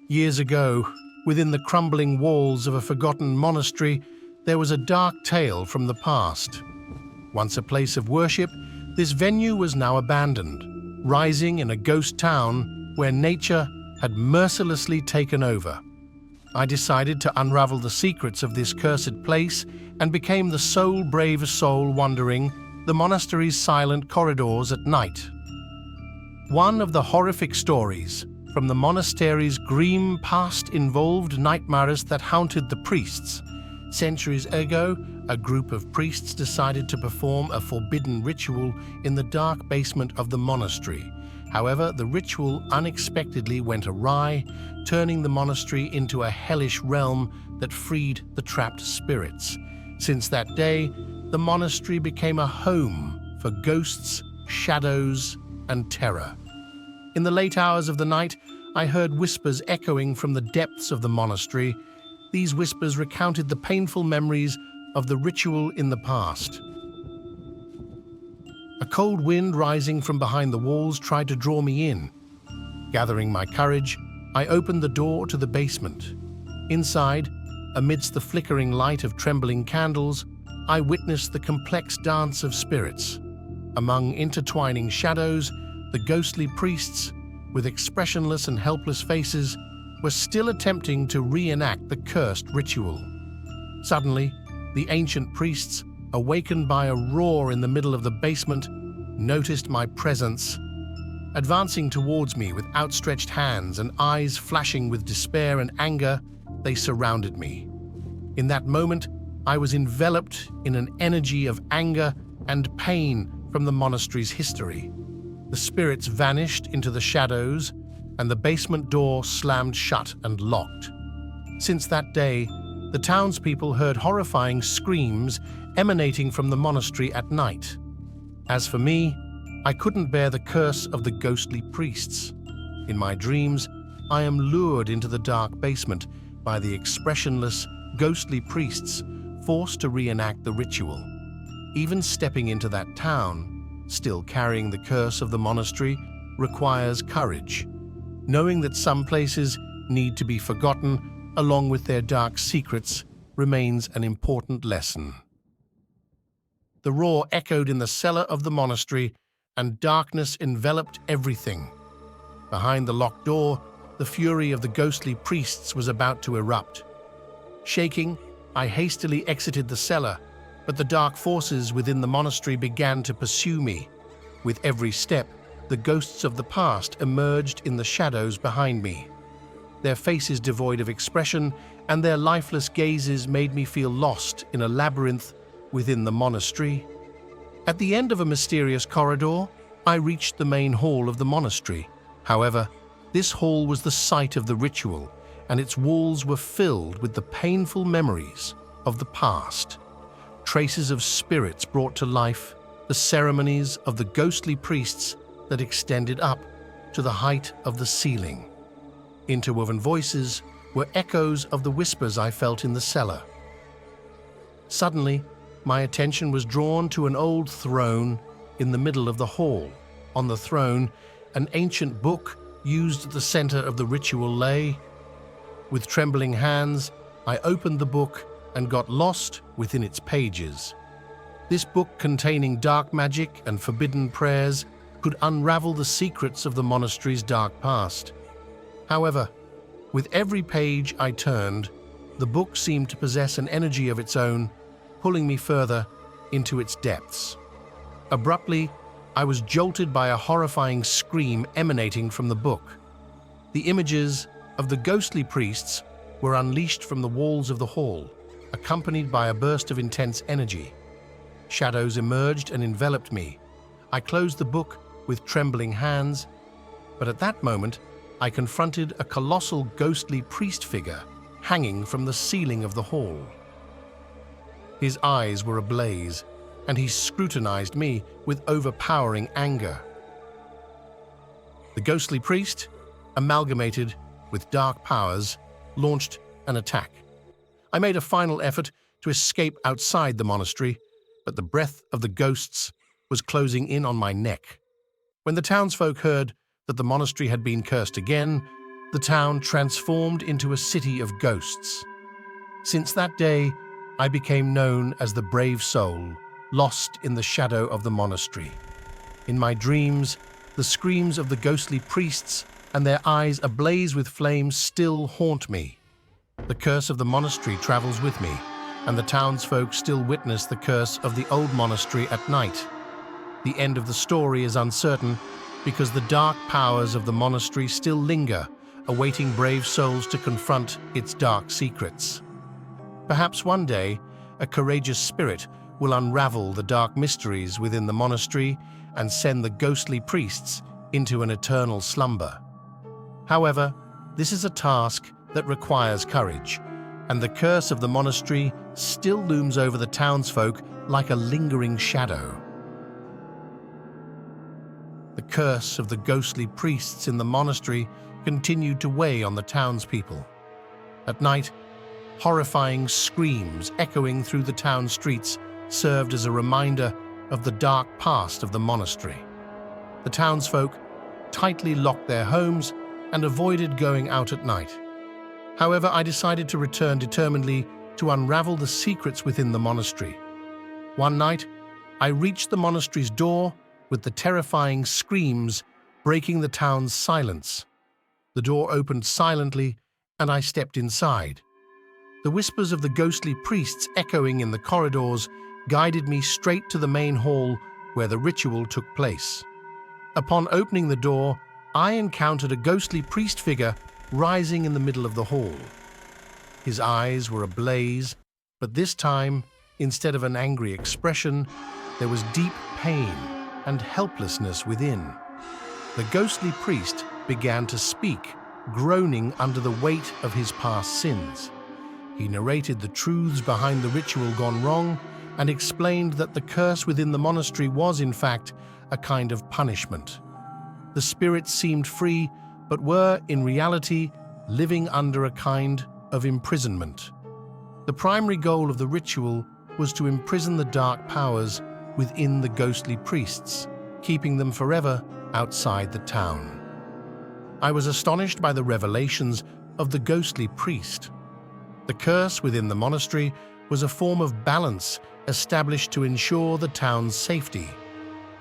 Years ago, within the crumbling walls of a forgotten monastery, there was a dark tale from the past. Once a place of worship, this venue was now abandoned, rising in a ghost town where nature had mercilessly taken over. I decided to unravel the secrets of this cursed place and became the sole brave soul wandering the monastery's silent corridors at night. One of the horrific stories from the monastery's grim past involved nightmares that haunted the priests. Centuries ago, a group of priests decided to perform a forbidden ritual in the dark basement of the monastery. However, the ritual unexpectedly went awry, turning the monastery into a hellish realm that freed the trapped spirits. Since that day, the monastery became a home for ghosts, shadows, and terror. In the late hours of the night, I heard whispers echoing from the depths of the monastery. These whispers recounted the painful memories of the ritual in the past. A cold wind rising from behind the walls tried to draw me in. Gathering my courage, I opened the door to the basement. Inside, amidst the flickering light of trembling candles, I witnessed the complex dance of spirits. Among intertwining shadows, the ghostly priests, with expressionless and helpless faces, were still attempting to reenact the cursed ritual. Suddenly, the ancient priests, awakened by a roar in the middle of the basement, noticed my presence. Advancing towards me with outstretched hands and eyes flashing with despair and anger, they surrounded me. In that moment, I was enveloped in an energy of anger and pain from the monastery's history. The spirits vanished into the shadows, and the basement door slammed shut and locked. Since that day, the townspeople heard horrifying screams emanating from the monastery at night. As for me, I couldn't bear the curse of the ghostly priests. In my dreams, I am lured into the dark basement by the expressionless, ghostly priests, forced to reenact the ritual. Even stepping into that town, still carrying the curse of the monastery, requires courage. Knowing that some places need to be forgotten, along with their dark secrets, remains an important lesson. The roar echoed in the cellar of the monastery, and darkness enveloped everything. Behind the locked door, the fury of the ghostly priests was about to erupt. Shaking, I hastily exited the cellar, but the dark forces within the monastery began to pursue me. With every step, the ghosts of the past emerged in the shadows behind me. Their faces devoid of expression and their lifeless gazes made me feel lost in a labyrinth within the monastery. At the end of a mysterious corridor, I reached the main hall of the monastery. However, this hall was the site of the ritual, and its walls were filled with the painful memories of the past. Traces of spirits brought to life, the ceremonies of the ghostly priests that extended up to the height of the ceiling. Interwoven voices were echoes of the whispers I felt in the cellar. Suddenly, my attention was drawn to an old throne in the middle of the hall. On the throne, an ancient book used at the center of the ritual lay. With trembling hands, I opened the book and got lost within its pages. This book, containing dark magic and forbidden prayers, could unravel the secrets of the monastery's dark past. However, with every page I turned, the book seemed to possess an energy of its own, pulling me further into its depths. Abruptly, I was jolted by a horrifying scream emanating from the book. The images of the ghostly priests were unleashed from the walls of the hall, accompanied by a burst of intense energy. Shadows emerged and enveloped me. I closed the book with trembling hands, but at that moment, I confronted a colossal ghostly priest figure hanging from the ceiling of the hall. His eyes were ablaze, and he scrutinized me with overpowering anger. The ghostly priest, amalgamated with dark powers, launched an attack. I made a final effort to escape outside the monastery, but the breath of the ghosts was closing in on my neck. When the townsfolk heard that the monastery had been cursed again, the town transformed into a city of ghosts. Since that day, I became known as the brave soul, lost in the shadow of the monastery. In my dreams, the screams of the ghostly priests and their eyes ablaze with flames still haunt me. The curse of the monastery travels with me, and the townsfolk still witness the curse of the old monastery at night. The end of the story is uncertain because the dark powers of the monastery still linger, awaiting brave souls to confront its dark secrets. Perhaps one day, a courageous spirit will unravel the dark mysteries within the monastery and send the ghostly priests into an eternal slumber. However, this is a task that requires courage, and the curse of the monastery still looms over the townsfolk like a lingering shadow. The curse of the ghostly priests in the monastery continued to weigh on the townspeople. At night, horrifying screams echoing through the town streets served as a reminder of the dark past of the monastery. The townsfolk tightly locked their homes and avoided going out at night. However, I decided to return determinedly to unravel the secrets within the monastery. One night, I reached the monastery's door with the terrifying screams breaking the town's silence. The door opened silently, and I stepped inside. The whispers of the ghostly priests echoing in the corridors guided me straight to the main hall where the ritual took place. Upon opening the door, I encountered a ghostly priest figure rising in the middle of the hall. His eyes were ablaze, but this time, instead of an angry expression, there was deep pain and helplessness within. The ghostly priest began to speak, groaning under the weight of his past sins. He narrated the truths behind the ritual gone wrong and explained that the curse within the monastery was, in fact, a kind of punishment. The spirits seemed free, but were, in reality, living under a kind of imprisonment. The primary goal of the ritual was to imprison the dark powers within the ghostly priests, keeping them forever outside the town. I was astonished by the revelations of the ghostly priest. The curse within the monastery was a form of balance established to ensure the town's safety.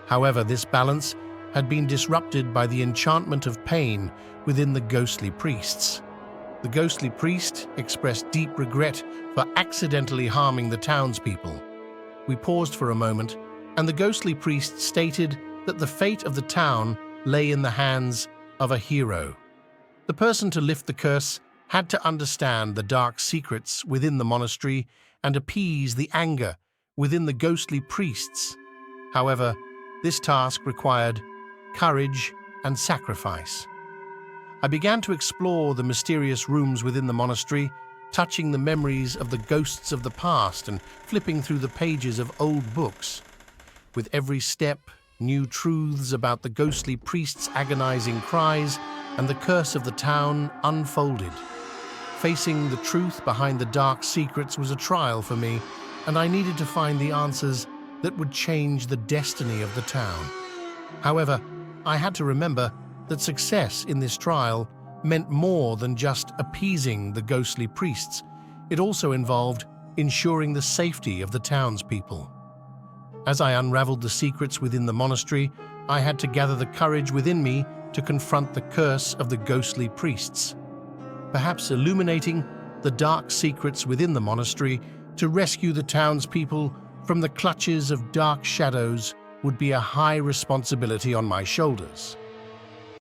However, this balance had been disrupted by the enchantment of pain within the ghostly priests. The ghostly priest expressed deep regret for accidentally harming the townspeople. We paused for a moment, and the ghostly priest stated that the fate of the town lay in the hands of a hero. The person to lift the curse had to understand the dark secrets within the monastery and appease the anger within the ghostly priests. However, this task required courage and sacrifice. I began to explore the mysterious rooms within the monastery, touching the memories of the ghosts of the past and flipping through the pages of old books. With every step, new truths about the ghostly priest's agonizing cries and the curse of the town unfolded. Facing the truth behind the dark secrets was a trial for me, and I needed to find the answers that would change the destiny of the town. However, I had to remember that success in this trial meant more than just appeasing the ghostly priests. It also involved ensuring the safety of the townspeople. As I unraveled the secrets within the monastery, I had to gather the courage within me to confront the curse of the ghostly priests. Perhaps illuminating the dark secrets within the monastery to rescue the townspeople from the clutches of dark shadows would be a high responsibility on my shoulders.